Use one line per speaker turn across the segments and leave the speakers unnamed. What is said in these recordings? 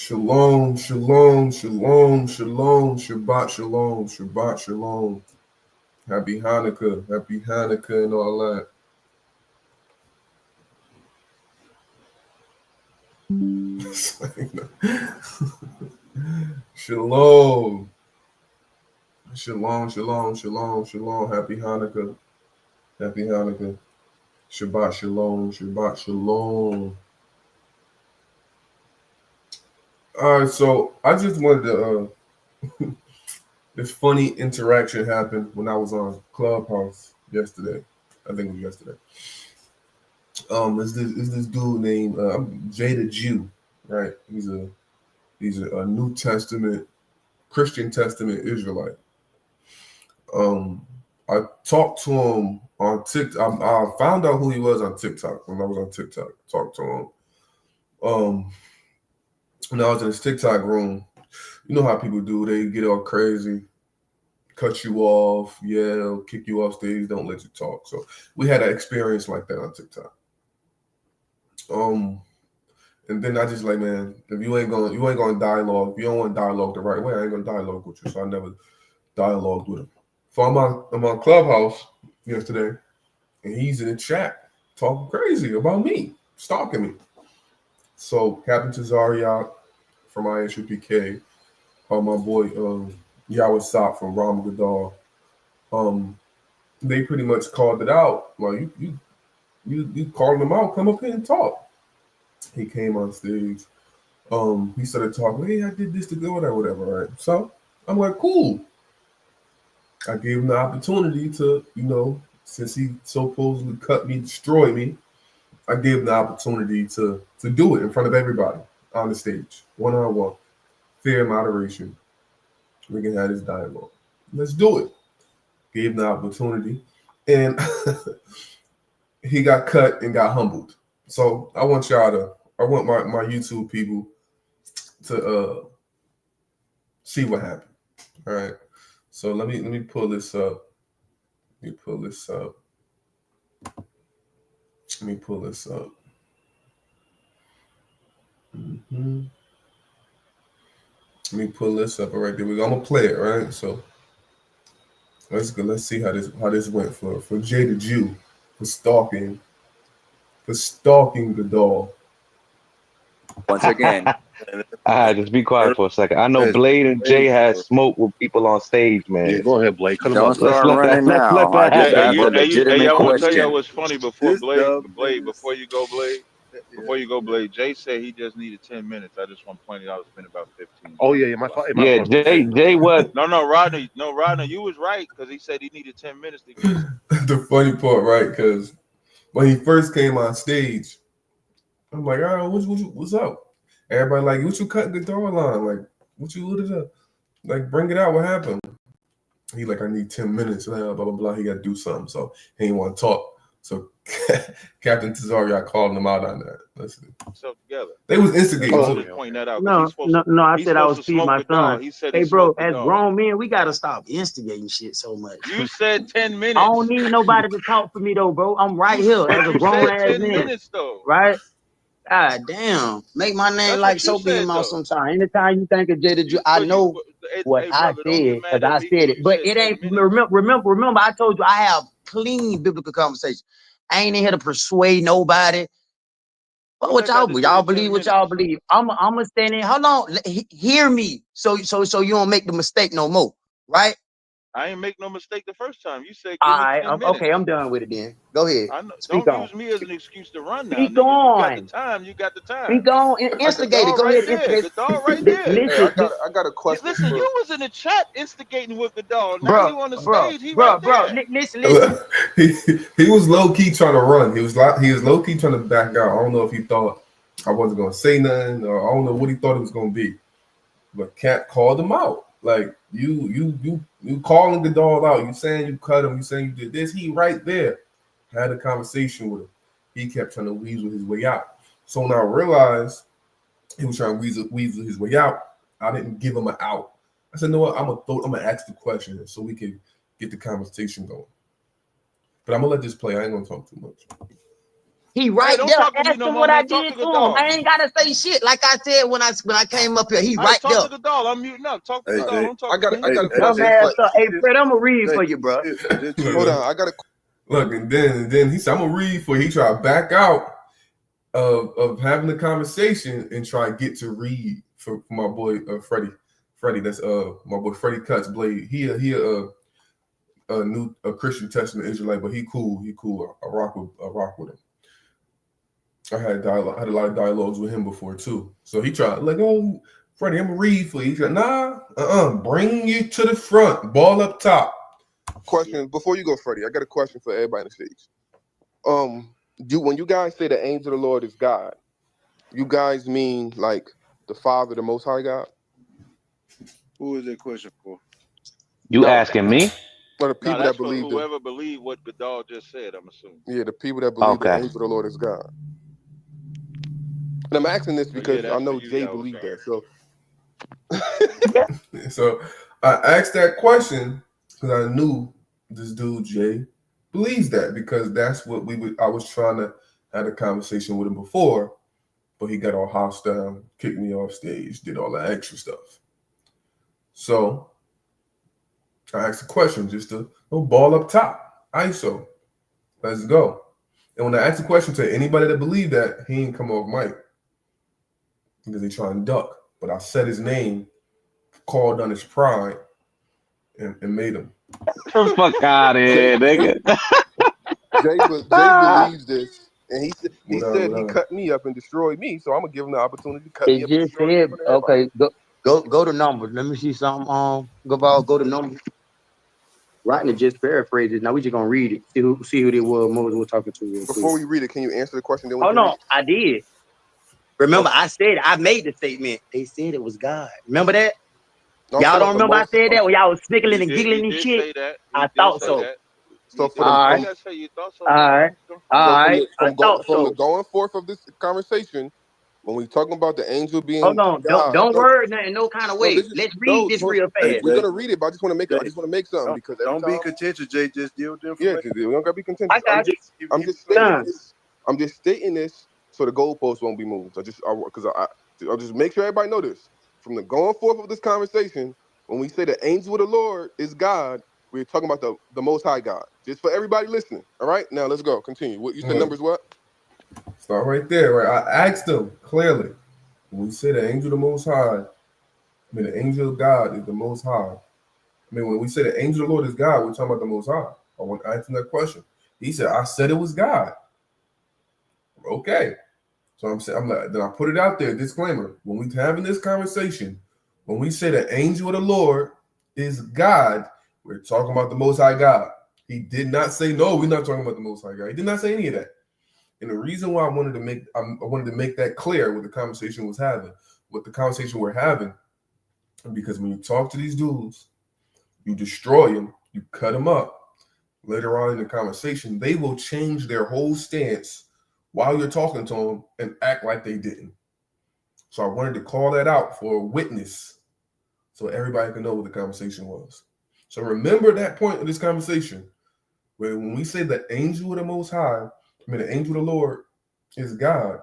Shalom, shalom, shalom, shalom, Shabbat shalom, Shabbat shalom. Happy Hanukkah, and all that. Shalom. Shalom, shalom, shalom, shalom. Happy Hanukkah. Shabbat shalom, Shabbat shalom. All right, so I just wanted to this funny interaction happened when I was on Clubhouse yesterday. I think it was yesterday. Is this dude named Jay the Jew, right? He's a New Testament, Christian Testament Israelite. I talked to him on TikTok. I found out who he was on TikTok when I was on TikTok. Talked to him. When I was in his TikTok room, you know how people do. They get all crazy, cut you off, yell, kick you off stage, don't let you talk. So we had an experience like that on TikTok. And then I just like, man, if you ain't gonna dialogue, if you don't want to dialogue the right way, I ain't gonna dialogue with you. So I never dialogued with him. So I'm on Clubhouse yesterday, and he's in the chat talking crazy about me, stalking me. So Captain Tazariak from ISUPK, my boy Yahweh Sop from Ram Gadal, they pretty much called it out. Like you called him out, come up here and talk. He came on stage. He started talking, hey, I did this to go or whatever, right? So I'm like, cool. I gave him the opportunity to, since he supposedly cut me, destroy me, I gave him the opportunity to do it in front of everybody on the stage, one-on-one, fair moderation. We can have this dialogue. Let's do it. Gave him the opportunity, and he got cut and got humbled. So I want my YouTube people to see what happened. All right. So let me pull this up. Let me pull this up. Mm-hmm. Let me pull this up. All right, there we go. I'm gonna play it, right? So let's go. Let's see how this went for Jay the Jew for stalking the doll.
Once again.
Just be quiet for a second. I know Blade and Jay had smoke with people on stage, man.
Yeah, go ahead, Blade.
Don't start running now. I just asked a legitimate question.
I want to tell you what's funny before Blade. Jay said he just needed 10 minutes. I just want to point it out. It's been about 15.
Oh yeah, my fault.
Jay what?
No, Rodney, you was right because he said he needed 10 minutes to get
The funny part, right? Because when he first came on stage, I'm like, all right, what's up? Everybody like, what you cutting the door line? Like, what is up? Like, bring it out. What happened? He like, I need 10 minutes. Blah, blah, blah. He got to do something. So he ain't want to talk. So Captain Tazariak called him out on that. Listen.
Together.
They was instigating.
Point that out.
No. I said I was feeding my son. He said, hey, bro, as grown men, we got to stop instigating shit so much.
You said 10 minutes.
I don't need nobody to talk for me, though, bro. I'm right here as a grown-ass man.
10 minutes, though.
Right? God damn. Make my name like soap in your mouth sometime. Anytime you think of Jay the Jew, I know what I said, because I said it. But it ain't, remember, I told you I have clean biblical conversation. I ain't in here to persuade nobody. But what y'all believe? Y'all believe what y'all believe. I'm gonna stand in. Hold on, hear me. So you don't make the mistake no more, right?
I ain't make no mistake the first time. You said,
all right, okay, I'm done with it then. Go ahead.
Don't use me as an excuse to run now.
Speak on.
You got the time.
Speak on. Instigate it. Go ahead.
Instigate. The dog right there.
Hey, I got a question.
Listen, you was in the chat instigating with the dog. Now you on the stage. He
right
there.
Listen.
he was low key trying to run. He was low key trying to back out. I don't know if he thought I wasn't gonna say nothing, or I don't know what he thought it was gonna be. But Cat called him out. Like you calling the dog out. You saying you cut him. You saying you did this. He right there. Had a conversation with him. He kept trying to weasel his way out. So when I realized he was trying to weasel his way out, I didn't give him an out. I said, no, what? I'm gonna ask the question so we can get the conversation going. But I'm gonna let this play. I ain't gonna talk too much.
He right
don't
there.
talk to me
Ask
no
him
more,
what I
man. Talk
did
to
to him.
Gadal.
I ain't gotta say shit. Like I said when I came up here, he right
talk
there.
to Gadal. I'm muting up. Talk to Gadal. Don't talk
I got
to me.
a question.
Dumbass stuff. Hey, Fred, I'm gonna read for you, bro.
Hold on. I got a
look, and then he said, "I'm gonna read for you." He tried to back out of having the conversation and try to get to read for my boy Freddie. Freddie, that's my boy Freddie Cuts Blade. He a Christian Testament Israelite, but he cool. I rock with him. I had a lot of dialogues with him before too. So he tried like, oh, Freddie, I'm gonna read for you. He said, nah, bring you to the front, ball up top.
Question before you go, Freddie. I got a question for everybody on the stage. When you guys say the angel of the Lord is God, you guys mean like the Father, the Most High God?
Who is that question for?
You asking me?
Or the people
that's
that believe
for whoever believe what Gadal just said, I'm assuming.
Yeah, the people that believe the angel of the Lord is God. And I'm asking this because I know Jay believed that.
So I asked that question because I knew this dude Jay believes that, because that's what I was trying to have a conversation with him before, but he got all hostile, kicked me off stage, did all that extra stuff. So I asked the question just to ball up top, ISO, let's go. And when I asked the question to anybody that believed that, he didn't come off mic because he trying to duck. But I said his name, called on his pride, and made him.
Fuck out of here, nigga.
Jay believes this, and he said he
up?
cut me up and destroyed me, so I'm gonna give him the opportunity to cut me up.
It just said, okay, go to numbers. Let me see something. Go to numbers. Rodney just paraphrased it. Now we just gonna read it. See who they were Moses was talking to.
Before we read it, can you answer the question?
Oh no, I did. Remember, I made the statement. They said it was God. Remember that?
No,
y'all don't remember I said that when y'all was snickling and giggling and shit?
Say that.
I thought so.
So for
all right.
Say you thought so.
All right. All right. I thought so.
From the going forth of this conversation, when we talking about the angel being
hold on,
God,
don't word nothing no kind of way. Let's read this real fast.
We're gonna read it, but I just want to make something because
don't be contentious, Jay. Just deal with them.
Yeah, we don't gotta be contentious. I'm just stating this so the goalposts won't be moved. I'll just make sure everybody know this. From the going forth of this conversation, when we say the angel of the Lord is God, we're talking about the Most High God. Just for everybody listening. All right, now let's go. Continue. What you said? Numbers what?
Start right there. Right. I asked them clearly. When we say the angel of the Most High, I mean the angel of God is the Most High. I mean when we say the angel of the Lord is God, we're talking about the Most High. I want to answer that question. He said, "I said it was God." Okay. So I'm like, then I put it out there. Disclaimer: when we having this conversation, when we say the angel of the Lord is God, we're talking about the Most High God. He did not say no. We're not talking about the Most High God. He did not say any of that. And the reason why I wanted to make that clear what the conversation we're having, because when you talk to these dudes, you destroy them, you cut them up. Later on in the conversation, they will change their whole stance while you're talking to them and act like they didn't. So I wanted to call that out for a witness so everybody can know what the conversation was. So remember that point of this conversation, where when we say the angel of the Most High, the angel of the Lord is God,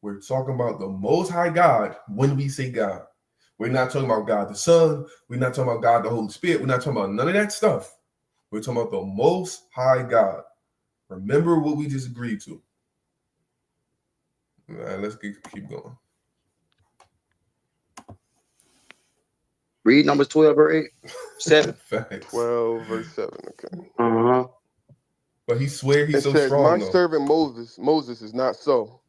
we're talking about the Most High God when we say God. We're not talking about God the Son. We're not talking about God the Holy Spirit. We're not talking about none of that stuff. We're talking about the Most High God. Remember what we just agreed to. All right, let's keep going.
Read Numbers 12 or 8. 7.
12 verse 7. Okay.
Uh-huh.
But he swear he's so
says,
strong.
My servant Moses is not so,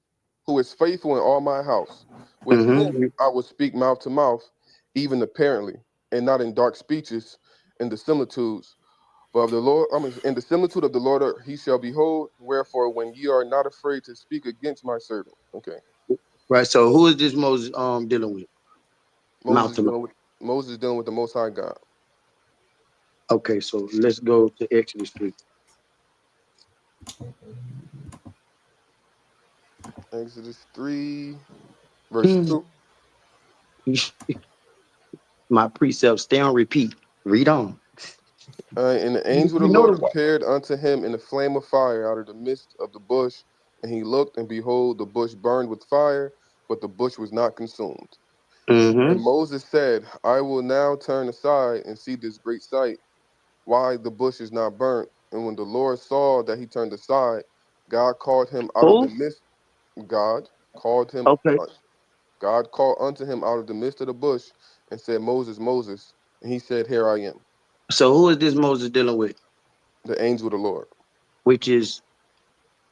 who is faithful in all my house, with whom I will speak mouth to mouth, even apparently, and not in dark speeches, in the similitudes. But of the Lord, in the similitude of the Lord, he shall behold. Wherefore, when ye are not afraid to speak against my servant. Okay.
Right. So who is this Moses dealing with?
Moses dealing with the Most High God.
Okay, so let's go to Exodus 3.
Exodus 3, verse 2.
My precept, stay on repeat. Read on.
And the angel of the Lord appeared unto him in a flame of fire out of the midst of the bush, And he looked, and behold, the bush burned with fire, but the bush was not consumed.
Mm-hmm.
And Moses said, I will now turn aside and see this great sight, why the bush is not burnt. And when the Lord saw that he turned aside, God called him out of the
Who?
midst. God called him.
Okay.
God called unto him out of the midst of the bush and said, Moses, Moses. And he said, Here I am,
So who is this Moses dealing with?
the angel of the Lord,
Which is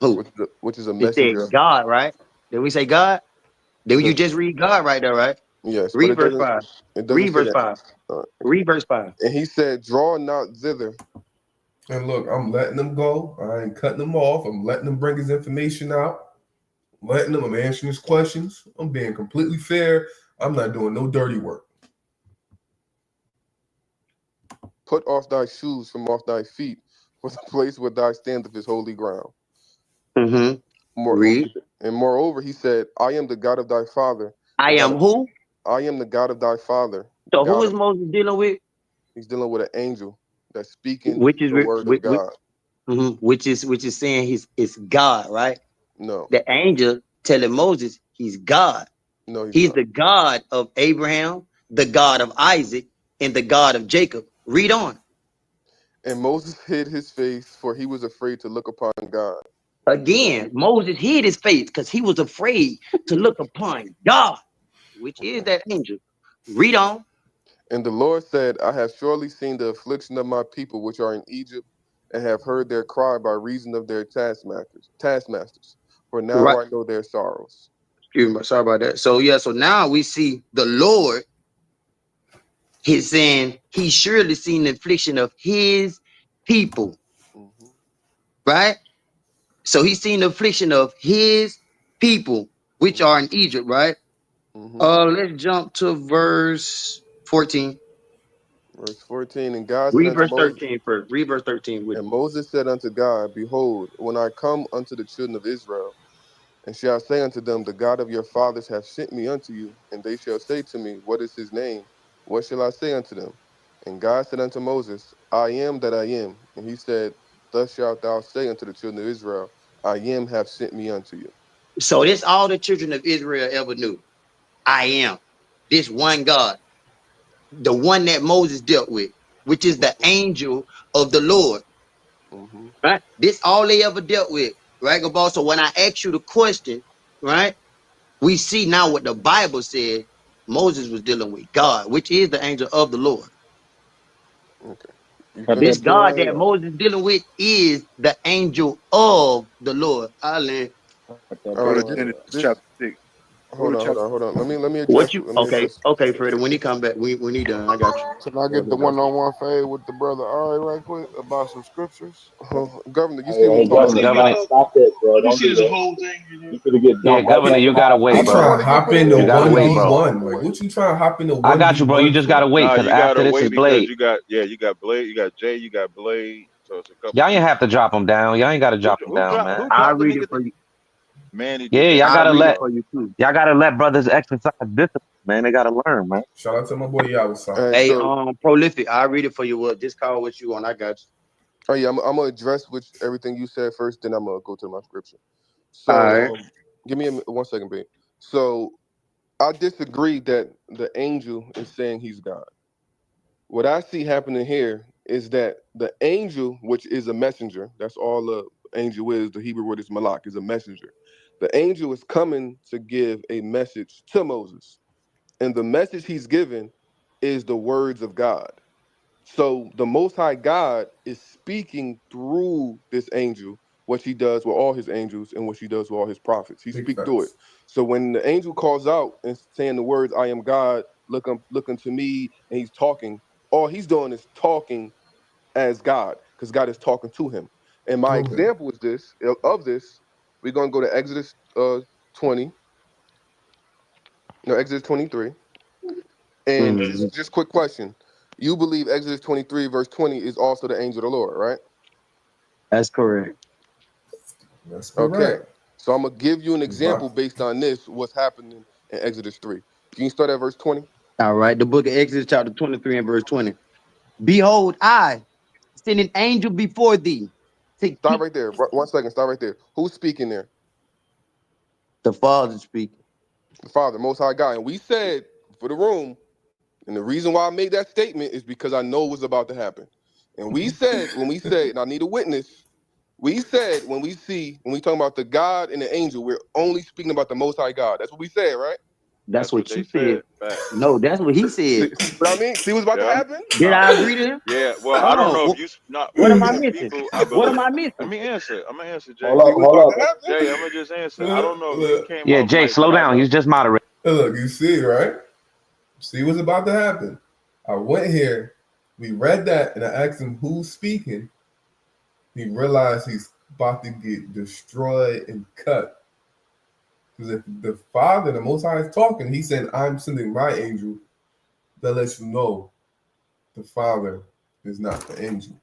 who?
which is a
It said
messenger.
God, right? Did we say God? Did you
The,
just read God right there, right?
yes, but
Read verse 5.
it doesn't
Read
say
verse
that.
5.
Uh,
Read verse 5.
and he said, Draw not thither.
And look, I'm letting them go. I ain't cutting them off. I'm letting them bring his information out. I'm answering his questions. I'm being completely fair. I'm not doing no dirty work.
Put off thy shoes from off thy feet, for the place where thou standeth is holy ground.
Mm-hmm. Read.
And moreover, he said, I am the God of thy father.
I am who?
I am the God of thy father.
So who is Moses dealing with?
He's dealing with an angel that's speaking
Which is
the word of God.
which is saying it's God, right?
No.
The angel telling Moses he's God.
No,
he's the God of Abraham, the God of Isaac, and the God of Jacob. Read on.
And Moses hid his face, for he was afraid to look upon God.
Again, Moses hid his face because he was afraid to look upon God, which is that angel. Read on.
And the Lord said, I have surely seen the affliction of my people which are in Egypt, and have heard their cry by reason of their taskmasters. For now
Right.
I know their sorrows.
Excuse me, sorry about that. So so now we see the Lord. He's saying he's surely seen the affliction of his people.
Mm-hmm.
Right? So he's seen the affliction of his people, which are in Egypt, right?
Mm-hmm.
Let's jump to verse 14.
Verse 14, and God said
Read
unto
verse
Moses,
13 first. Read verse 13 with
and
me.
Moses said unto God, Behold, when I come unto the children of Israel, and shall say unto them, The God of your fathers hath sent me unto you, and they shall say to me, What is his name? What shall I say unto them? And God said unto Moses, I am that I am. And he said, Thus shalt thou say unto the children of Israel, I am have sent me unto you.
So this all the children of Israel ever knew. I am. This one God, the one that Moses dealt with, which is the angel of the Lord.
Mm-hmm.
Right? This all they ever dealt with. Right, Gabal? So when I ask you the question, right, we see now what the Bible said Moses was dealing with God, which is the angel of the Lord.
Okay. You
Got
This
that
finished?
God
boy.
that Moses dealing with is the angel of the Lord.
Got that
All
boy.
right.
Genesis
This
chapter 6. Go
hold
to
on, hold
chapter
on, hold on. Let me
What
address
you
let me
okay?
address
Okay, Freddie. When he come back, when he done, I got you.
Can I
let
get
me
the
address it.
one-on-one fade with the brother Ari right quick about some scriptures?
Governor, you see me
Hey,
talking?
Governor,
Governor,
stop that, bro. Don't do that. You could get
yeah,
dumped right
Governor,
back
you
in
gotta
the
He
wait,
I
bro.
trying
want
to
to get
hop
put in
into
You
line.
gotta
Hold on,
wait,
one v
hold
bro.
on,
one.
hold on.
Like,
Wait.
what you trying to hop into
I
one
got
v
you, bro. You
one
just
for?
gotta wait,
Nah,
because
you gotta
after this
wait
is
because
Blade.
you got you got Blade, you got Jay, you got Blade. So it's a couple
Y'all ain't
people.
have to drop him down. Y'all ain't gotta
Who
drop him
who
down,
dropped
man.
who
I
dropped the
read it
nigga?
for you.
Manny did
Yeah,
that
y'all
I
shit,
gotta
read it
let
bro.
for you too.
y'all gotta let brothers exercise discipline, man. They gotta learn, man.
Shout out to my boy
All
Yawasop.
right,
Hey,
so
prolific. I read it for you. What? Just call what you want. I got
oh yeah, I'm gonna address everything you said first, then I'm gonna go to my scripture.
you. All
So
right.
give me 1 second, babe. So I disagree that the angel is saying he's God. What I see happening here is that the angel, which is a messenger, that's all the angel is. The Hebrew word is malak, is a messenger. The angel is coming to give a message to Moses, and the message he's given is the words of God. So the Most High God is speaking through this angel, what he does with all his angels and what he does with all his prophets. He
Big
speaks through it.
facts.
So when the angel calls out and saying the words, I am God, look unto me, and he's talking, all he's doing is talking as God, because God is talking to him. And my
Okay.
example is this of this, we're gonna go to Exodus 20, no, Exodus 23. And
Mhm.
just quick question. You believe Exodus 23, verse 20 is also the angel of the Lord, right?
That's correct.
That's
Okay.
correct.
So I'm gonna give you an
But
example based on this, what's happening in Exodus 3. Can you start at verse 20?
All right. The book of Exodus, chapter 23 and verse 20. Behold, I send an angel before thee to
Start
keep.
right there. 1 second, start right there. Who's speaking there?
The Father speaking.
The Father, Most High God. And we said for the room, and the reason why I made that statement is because I know it was about to happen. And we said, when we said, and I need a witness, we said when we talk about the God and the angel, we're only speaking about the Most High God. That's what we said, right?
That's what you said. No, that's what he said.
See what I mean? See what's about to happen?
Did I agree to him?
Yeah, well, I
Hold
don't
on.
know if you not.
What am I
Some
missing?
people, I
What am
believe.
I missing?
Let me answer. I'm gonna answer, Jay.
Hold up, hold up.
Jay, I'm gonna just answer. I don't know if you came
Yeah,
off
Jay,
mic,
slow
but I
down.
know.
He's just moderating.
Look, you see, right? See what's about to happen. I went here, we read that, and I asked him who's speaking. He realized he's about to get destroyed and cut. Because if the Father, the Most High, is talking, he's saying, I'm sending my angel that lets you know the Father is not the angel.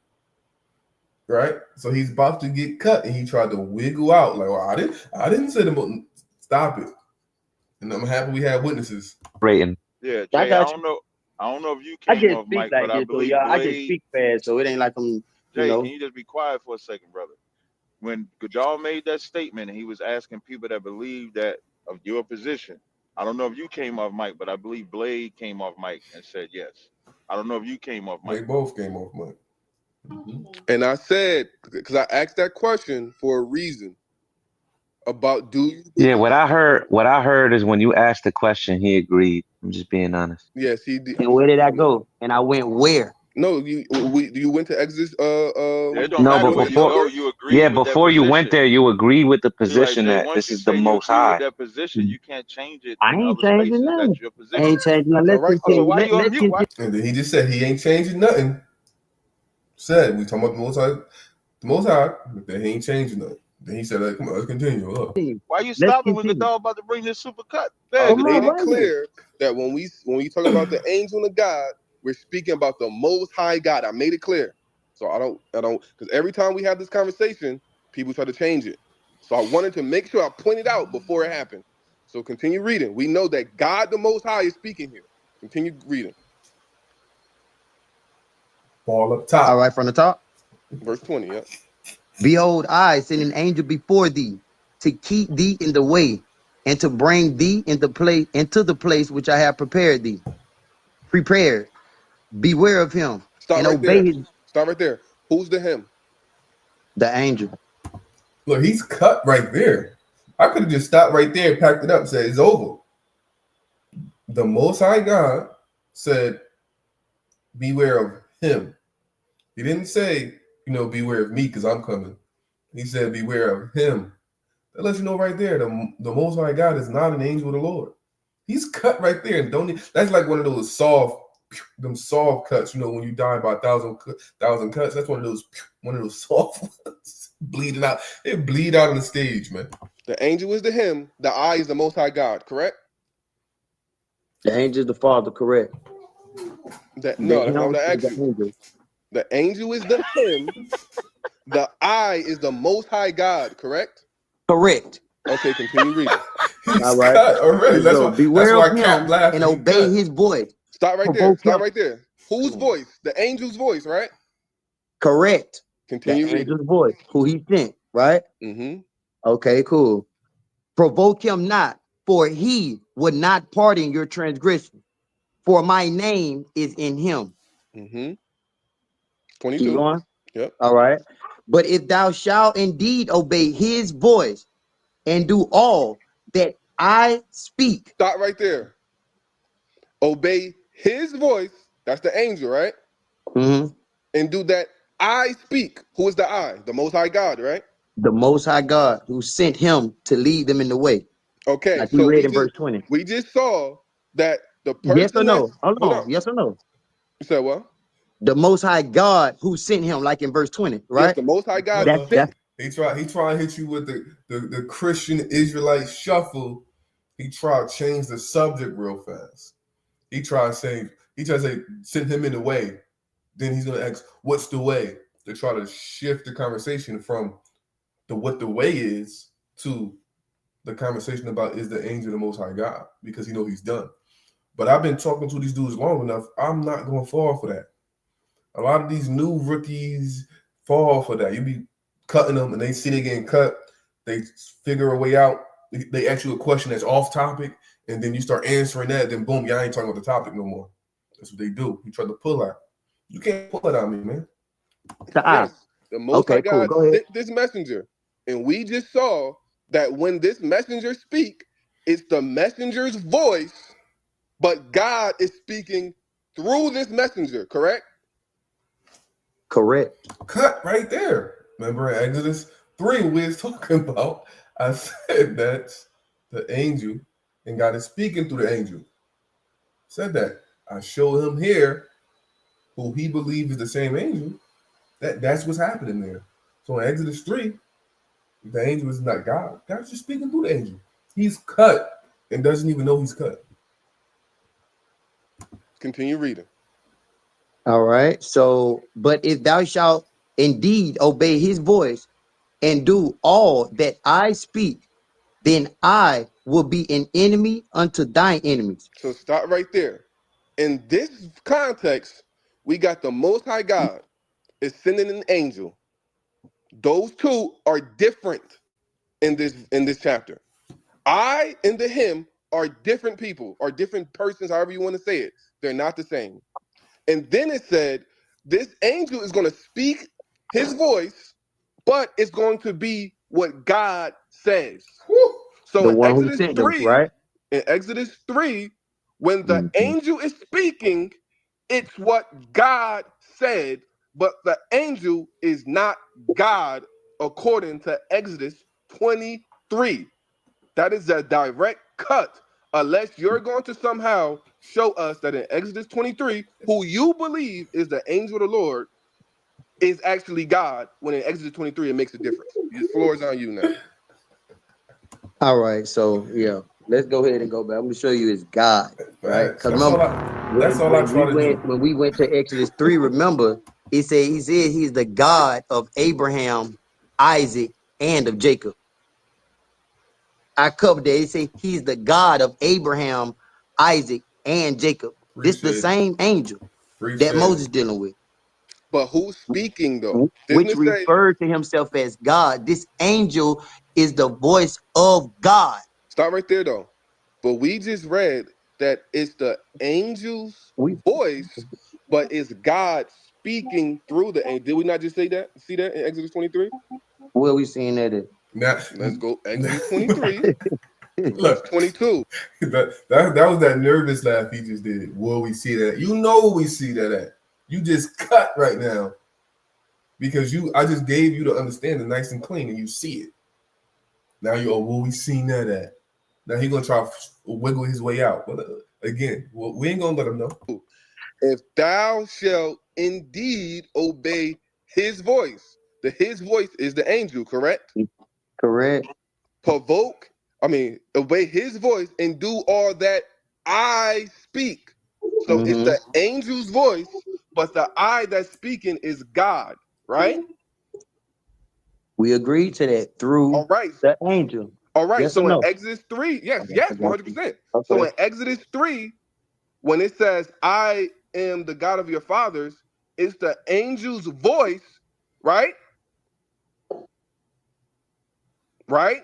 Right? So he's about to get cut, and he tried to wiggle out. Like, well, I didn't say the stop it. And I'm happy we have witnesses.
Rating.
Yeah, Jay, I don't know if you came off mic, but I believe Blade.
I just speak fast, so it ain't like I'm.
Jay, can you just be quiet for a second, brother? When Gadal made that statement, and he was asking people that believe that of your position. I don't know if you came off mic, but I believe Blade came off mic and said yes. I don't know if you came off mic.
They both came off mic.
And I said, because I asked that question for a reason about do you believe?
Yeah, what I heard is when you asked the question, he agreed. I'm just being honest.
Yes, he did.
And where did I go? And I went where?
No, you went to Exodus.
It don't matter
but
where you go. You agree.
Yeah,
with
before
that
you went there, you agreed with the position
Jay,
that
once
this
you
is the
say you
Most
agree
High.
with that position, you can't change it.
I ain't changing nothing.
That's your position.
I ain't changing nothing. Let's continue.
So why you on mute?
And then he just said he ain't changing nothing. Said we talking about the Most High, but then he ain't changing nothing. Then he said, come on, let's continue. Look.
Why you stopping when the dog about to bring this super cut?
I made it clear that when we talk about the angel and the God, we're speaking about the Most High God. I made it clear. So I don't, because every time we have this conversation, people try to change it. So I wanted to make sure I pointed out before it happened. So continue reading. We know that God, the Most High, is speaking here. Continue reading.
Ball up top.
All right, from the top.
Verse 20, yeah.
Behold, I send an angel before thee to keep thee in the way and to bring thee into the place which I have prepared thee. Prepared. Beware of him.
Stop
and
right
obey
there.
his.
Stop right there. Who's the him?
The angel.
Look, he's cut right there. I could have just stopped right there, packed it up, and said it's over. The Most High God said, beware of him. He didn't say, beware of me because I'm coming. He said, beware of him. That lets you know right there, the Most High God is not an angel of the Lord. He's cut right there. And that's like one of those soft cuts, when you die by 1,000 cuts. That's one of those soft ones. Bleeding out. They bleed out on the stage, man.
The angel is the him. The I is the Most High God, correct?
The angel is the Father, correct.
No, that's not what I asked you. The angel is the him. The I is the Most High God, correct?
Correct.
Okay, continue reading.
He's cut already. That's why I kept laughing.
And obey his voice.
Stop right there. Stop right there. Whose voice? The angel's voice, right?
Correct.
Continue reading.
Angel's voice, who he sent, right?
Mm-hmm.
Okay, cool. Provoke him not, for he would not pardon your transgression. For my name is in him.
Mm-hmm. 22.
Keep going.
Yep.
All right. But if thou shalt indeed obey his voice and do all that I speak.
Stop right there. Obey his voice. That's the angel, right?
Mm-hmm.
And do that I speak. Who is the I? The Most High God, right?
The Most High God who sent him to lead them in the way.
Okay.
Like so we read in verse 20.
We just saw that the person.
Yes or no? Hold on. Yes or no?
You said what?
The Most High God who sent him, like in verse 20, right?
Yes, the Most High God.
He tried to hit you with the Christian Israelite shuffle. He tried to change the subject real fast. He tried to say, send him in the way. Then he's gonna ask, what's the way? To try to shift the conversation from what the way is to the conversation about is the angel the Most High God, because he's done. But I've been talking to these dudes long enough. I'm not gonna fall for that. A lot of these new rookies fall for that. You be cutting them and they see they getting cut. They figure a way out. they ask you a question that's off topic, and then you start answering that, then boom, y'all ain't talking about the topic no more. That's what they do. You try to pull out. You can't pull it out me, man.
Yes, the Most High God sent this messenger, and we just saw that when this messenger speak, it's the messenger's voice, but God is speaking through this messenger, correct?
Correct.
Cut right there. Remember Exodus 3 we was talking about? I said that's the angel, and God is speaking through the angel. Said that. I showed him here who he believes is the same angel. That's what's happening there. So in Exodus 3, the angel is not God. God's just speaking through the angel. He's cut and doesn't even know he's cut.
Continue reading.
All right. So, but if thou shalt indeed obey his voice and do all that I speak, then I will be an enemy unto thine enemies.
So stop right there. In this context, we got the Most High God is sending an angel. Those two are different in this chapter. I and the him are different people, are different persons, however you want to say it. They're not the same. And then it said, this angel is going to speak his voice, but it's going to be what God says. So in Exodus 3,
right?
In Exodus 3, when the angel is speaking, it's what God said, but the angel is not God according to Exodus 23. That is a direct cut, unless you're going to somehow show us that in Exodus 23, who you believe is the angel of the Lord is actually God, when in Exodus 23 it makes a difference. The floor is on you now.
All right, so yeah, let's go ahead and go back. I'm gonna show you is God, right? Because remember, when we went to Exodus 3, remember, he said he's the God of Abraham, Isaac, and of Jacob. I covered that. He said he's the God of Abraham, Isaac, and Jacob. This the same angel that Moses dealing with.
But who's speaking though?
Which referred to himself as God. This angel is the voice of God.
Stop right there though. But we just read that it's the angel's voice, but it's God speaking through the angel. Did we not just say that? See that in Exodus 23?
Where we seeing that at?
Now,
let's go Exodus 23. Look, 22.
That was that nervous laugh he just did. Will we see that? You know we see that at. You just cut right now. Because I just gave you the understanding nice and clean, and you see it. Now will we seen that at? Now he's gonna try to wiggle his way out. But again, we ain't gonna let him know.
If thou shalt indeed obey his voice, his voice is the angel, correct?
Correct.
Obey his voice and do all that I speak. So it's the angel's voice, but the I that's speaking is God, right?
We agreed to that through the angel.
All right,
yes,
so in Exodus 3, yes, 100%. Okay. So in Exodus 3, when it says, I am the God of your fathers, it's the angel's voice, right? Right?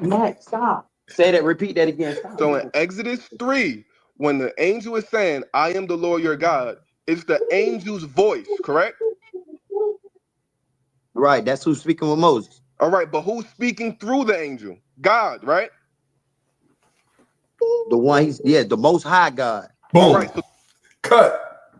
Matt, stop. Say that, repeat that again. Stop.
So in Exodus 3, when the angel is saying, I am the Lord your God, it's the angel's voice, correct?
Right, that's who's speaking with Moses.
All right, but who's speaking through the angel? God, right?
The one the Most High God.
Boom. All right, cut.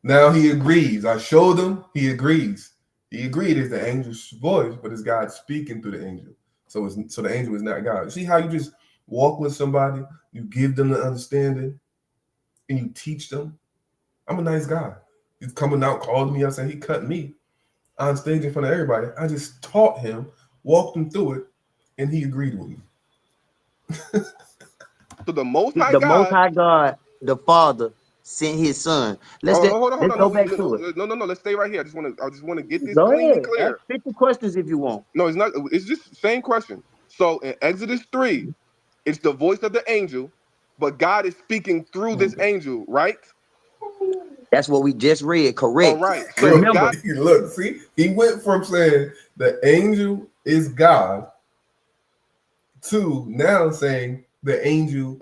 Now he agrees. I showed him. He agrees. He agreed it's the angel's voice, but it's God speaking through the angel. So the angel is not God. See how you just walk with somebody, you give them the understanding, and you teach them. I'm a nice guy. He's coming out, called me. I said he cut me on stage in front of everybody. I just taught him, walked him through it, and he agreed with me.
So the Most High
Most High God, the Father, sent His Son. Let's go back to it.
No. Let's stay right here. I just want to get this
go
clean
ahead.
and clear.
Ask 50 questions if you want.
No, it's not. It's just the same question. So in Exodus 3, it's the voice of the angel, but God is speaking through this angel, right?
That's what we just read. Correct.
All right.
So remember, look, see, he went from saying the angel is God to now saying the angel,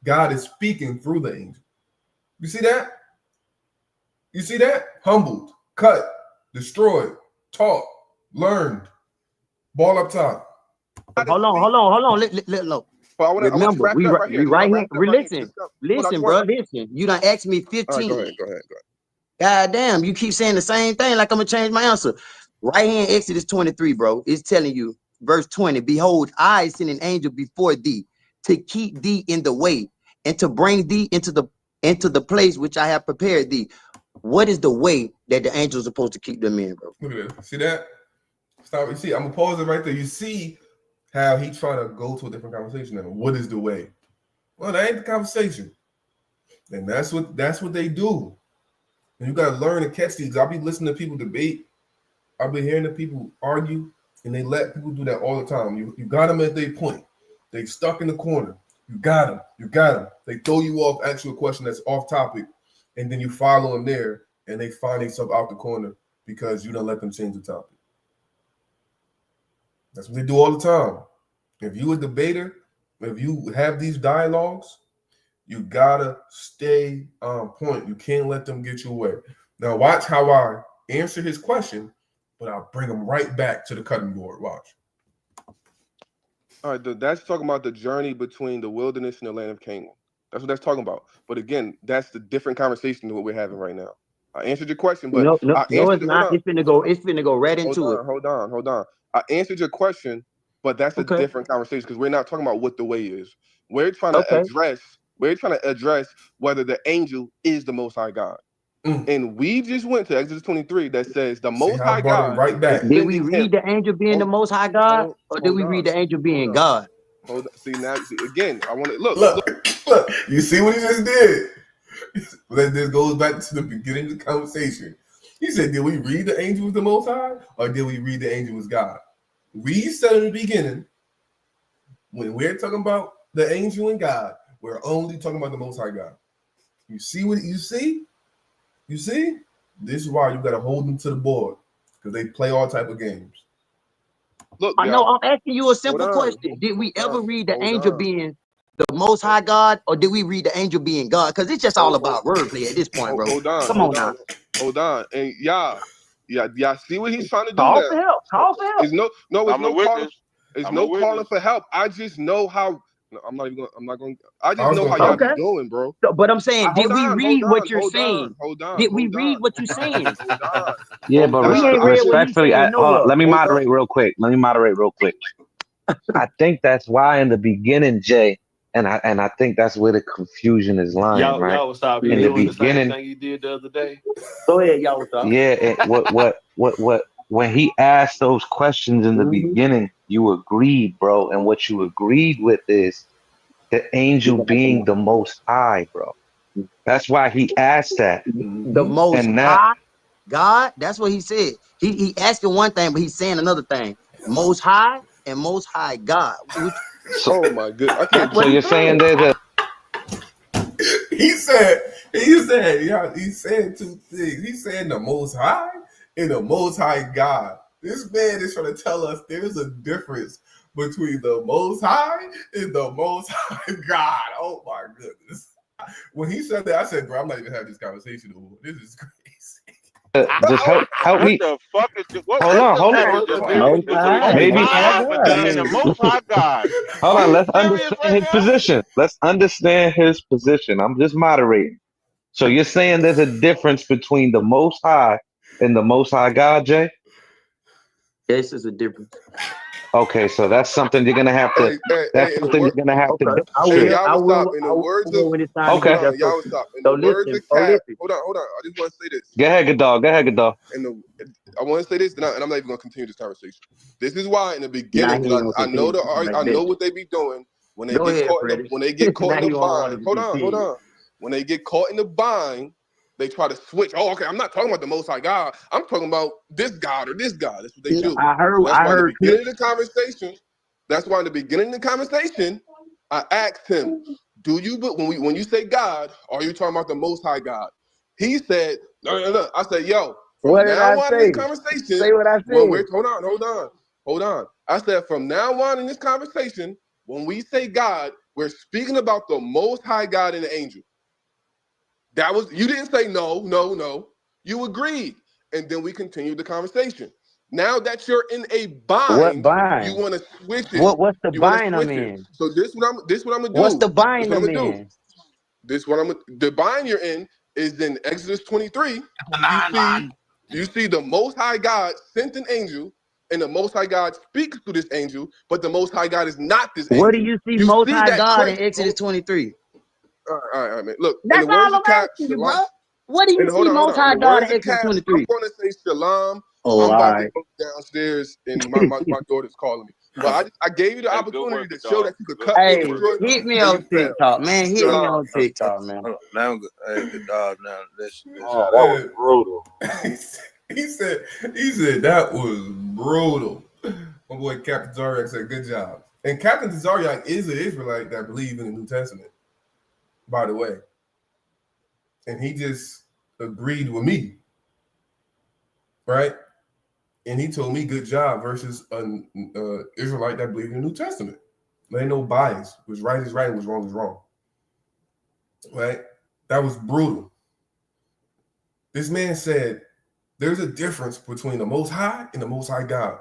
God is speaking through the angel. You see that? You see that? Humbled, cut, destroyed, taught, learned, ball up top.
Hold on. Look. Remember, we right here. Listen, bro. Listen. You done asked me 15.
Go ahead.
God damn, you keep saying the same thing like I'm gonna change my answer. Right here in Exodus 23, bro, it's telling you, verse 20, behold, I send an angel before thee to keep thee in the way and to bring thee into the place which I have prepared thee. What is the way that the angel is supposed to keep them in, bro?
Look at this. See that? Stop. You see, I'm gonna pause it right there. You see how he's trying to go to a different conversation now. What is the way? Well, that ain't the conversation. And that's what they do. And you gotta learn to catch these. I'll be listening to people debate. I'll be hearing the people argue, and they let people do that all the time. You got them at their point. They stuck in the corner. You got them. They throw you off, ask you a question that's off topic, and then you follow them there, and they find themselves out the corner because you don't let them change the topic. That's what they do all the time. If you a debater, if you have these dialogues, you gotta stay on point. You can't let them get you away. Now watch how I answer his question, but I'll bring him right back to the cutting board. Watch.
All right, that's talking about the journey between the wilderness and the land of Canaan. That's what that's talking about. But again, that's the different conversation than what we're having right now. I answered your question, but
no, it's not. It's finna go right into it.
Hold on. I answered your question, but that's a different conversation because we're not talking about what the way is. We're trying to address whether the angel is the Most High God. And we just went to Exodus 23 that says the Most High God.
Right back.
Did we read the angel being the Most High God, or did we read the angel being God?
See, again, I want to
look. You see what he just did? This goes back to the beginning of the conversation. He said, did we read the angel was the Most High, or did we read the angel was God? We said in the beginning, when we're talking about the angel and God, we're only talking about the Most High God. You see what you see? You see? This is why you got to hold them to the board, because they play all type of games.
Look,
I know. I'm asking you a simple question. Did we ever read the angel being the Most High God, or did we read the angel being God? Because it's just all about wordplay at this point, bro. Come on now.
Hold on. And y'all see what he's trying to do
Call
now.
for help. Call for help.
It's no calling for help. I just know how. I'm not going. I just know how y'all be doing, bro.
So, but I'm saying, did we read what you're saying? Did we read what you're saying?
Yeah, but respectfully, hold on. Let me moderate real quick. I think that's why in the beginning, Jay, and I think that's where the confusion is lying, right?
Y'all stop
in the beginning,
the same thing you did the other day.
Go ahead, y'all. Stop.
Yeah, what when he asked those questions in the beginning, you agreed, bro, and what you agreed with is the angel being the Most High, bro. That's why he asked that.
The Most High God. That's what he said. He asking one thing, but he's saying another thing. Most High and Most High God.
Oh my goodness!
So you're saying there's a.
He said two things. He said the Most High and the Most High God. This man is trying to tell us there's a difference between the Most High and the Most High God. Oh my goodness. When he said that, I said, bro, I'm not even having this conversation anymore. This is crazy.
Just help me.
What the fuck is what?
Hold on. Maybe
the Most High God.
Hold on. Let's understand his position. Let's understand his position. I'm just moderating. So you're saying there's a difference between the Most High and the Most High God, Jay?
This is a difference.
Okay, so that's something you're gonna have to. You're gonna have to demonstrate.
I will stop. In the words of y'all stop. In the words of Cap. Hold on. I just want to say this.
Go ahead, good dog.
And I want to say this, and I'm not even gonna continue this conversation. This is why in the beginning, I know I know what they be doing when they get caught in the bind. Hold on. When they get caught in the bind, they try to switch. Oh, okay. I'm not talking about the Most High God. I'm talking about this God or this God. That's what they do.
I heard.
In the beginning of the conversation. That's why in the beginning of the conversation, I asked him, "Do you when you say God, are you talking about the Most High God?" He said, "No." I said, "Yo, from now on in the conversation,
say what I said.
Well, hold Hold on. I said from now on in this conversation, when we say God, we're speaking about the Most High God and the angel. That was, you didn't say no. You agreed. And then we continued the conversation. Now that you're in a bind, you want to switch it.
What's the bind I'm
it.
in?
So this what I'm gonna do.
What's the bind I'm in?
The bind you're in is in Exodus 23. You see the Most High God sent an angel, and the Most High God speaks to this angel, but the Most High God is not this angel.
Where do you see Most High God in Exodus 23?
All right, man. Look,
that's all I'm asking you, bro. What do you see Most High God in Exodus 23?
I'm going to say shalom.
Oh,
I'm about to go downstairs, and my daughter's calling me. But I gave you the opportunity to show that you could cut me.
Hit me on TikTok, man. Hit me on TikTok, man.
Now, good dog. Now,
that was brutal.
he said that was brutal. My boy Captain Zaryak said, "Good job." And Captain Zaryak is an Israelite that believes in the New Testament, by the way. And he just agreed with me, right? And he told me, "Good job," versus an Israelite that believes in the New Testament. There ain't no bias. What's right is right, and what's wrong is wrong. Right? That was brutal. This man said, "There's a difference between the Most High and the Most High God."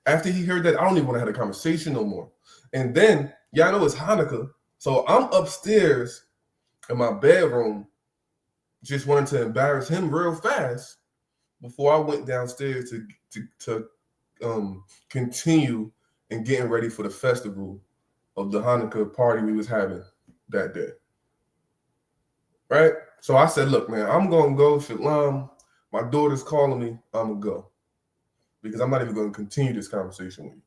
After he heard that, I don't even want to have a conversation no more. And then, y'all know it's Hanukkah, so I'm upstairs in my bedroom, just wanted to embarrass him real fast before I went downstairs to continue and getting ready for the festival of the Hanukkah party we was having that day. Right? So I said, "Look, man, I'm going to go. Shalom. My daughter's calling me. I'm going to go. Because I'm not even going to continue this conversation with you."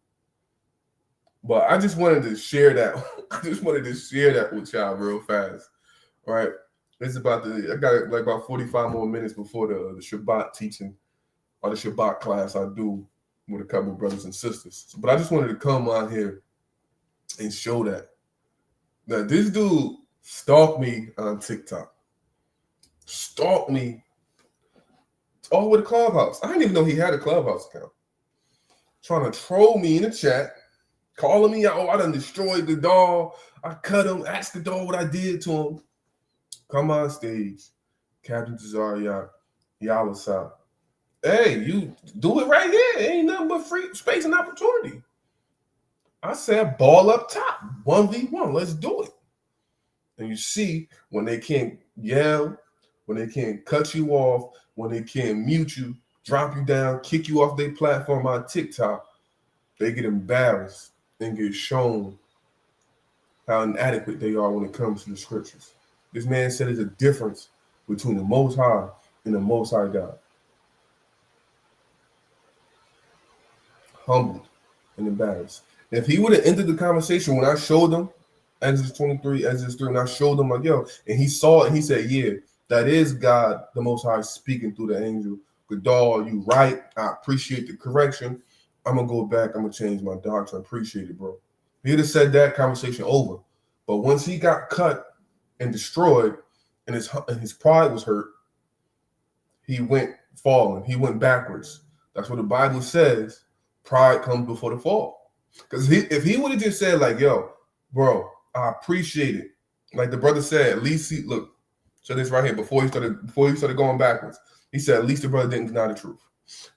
But I just wanted to share that. I just wanted to share that with y'all real fast. All right? It's I got like about 45 more minutes before the Shabbat teaching or the Shabbat class I do with a couple of brothers and sisters. But I just wanted to come on here and show that this dude stalked me on TikTok. Stalked me all over the Clubhouse. I didn't even know he had a Clubhouse account. Trying to troll me in the chat, calling me out. "Oh, I done destroyed the dog. I cut him. Ask the dog what I did to him." Come on stage, Captain Zaryak, Yawasab. Hey, you do it right here. Ain't nothing but free space and opportunity. I said, ball up top, 1v1. Let's do it. And you see, when they can't yell, when they can't cut you off, when they can't mute you, drop you down, kick you off their platform on TikTok, they get embarrassed and get shown how inadequate they are when it comes to the scriptures. This man said there's a difference between the Most High and the Most High God. Humbled and embarrassed. If he would have ended the conversation when I showed him Exodus 23, Exodus 3, and I showed him like, yo, and he saw it and he said, "Yeah, that is God, the Most High, speaking through the angel. Gadol, you right. I appreciate the correction. I'm going to go back. I'm going to change my doctrine. I appreciate it, bro." He'd have said that, conversation over. But once he got cut and destroyed and his pride was hurt, he went falling. He went backwards. That's what the Bible says. Pride comes before the fall. Because if he would have just said like, "Yo, bro, I appreciate it." Like the brother said, at least look, so this right here, before he started going backwards, he said, at least the brother didn't deny the truth.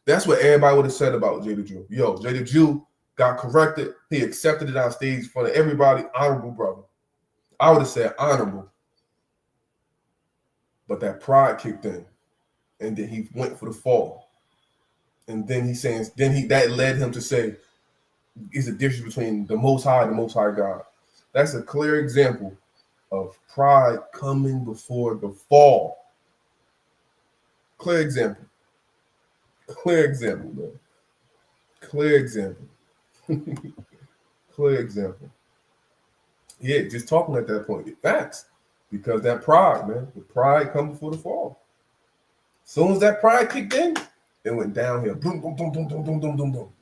That's what everybody would have said about Jay the Jew. Yo, Jay the Jew got corrected. He accepted it on stage in front of everybody. Honorable brother. I would have said honorable. But that pride kicked in. And then he went for the fall. And then that led him to say, is a difference between the Most High and the Most High God. That's a clear example of pride coming before the fall. Clear example. Clear example, man. Clear example. Clear example. Yeah, just talking at that point. Facts. Because that pride, man. The pride comes before the fall. As soon as that pride kicked in, it went downhill. Boom, boom, boom, boom, boom, boom, boom, boom, boom.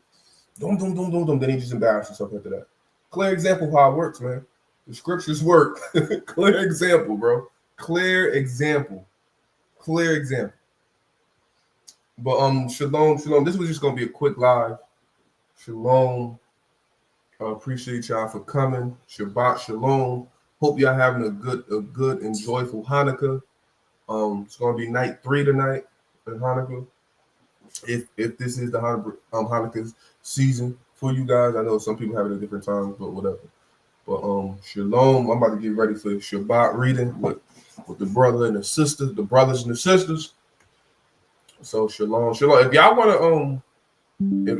Boom, boom, boom, boom, boom. Then he just embarrassed himself after that. Clear example of how it works, man. The scriptures work. Clear example, bro. Clear example. Clear example. But shalom. This was just gonna be a quick live. Shalom. Appreciate y'all for coming. Shabbat shalom. Hope y'all having a good and joyful Hanukkah. It's gonna be night 3 tonight in Hanukkah. If this is the Hanukkah season for you guys, I know some people have it at different times, but whatever. But shalom. I'm about to get ready for Shabbat reading with the brother and the sisters, the brothers and the sisters. So shalom. If y'all wanna if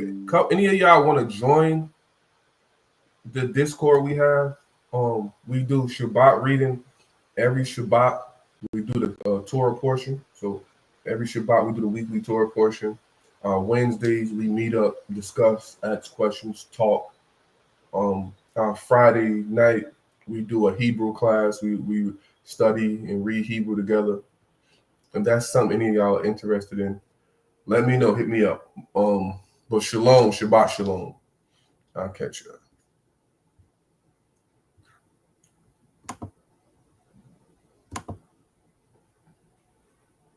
any of y'all want to join the Discord we have, we do Shabbat reading every Shabbat. We do the Torah portion. So every Shabbat we do the weekly Torah portion. Wednesdays we meet up, discuss, ask questions, talk. Friday night we do a Hebrew class. We study and read Hebrew together. If that's something any of y'all are interested in, let me know. Hit me up. But shalom, Shabbat shalom. I'll catch you.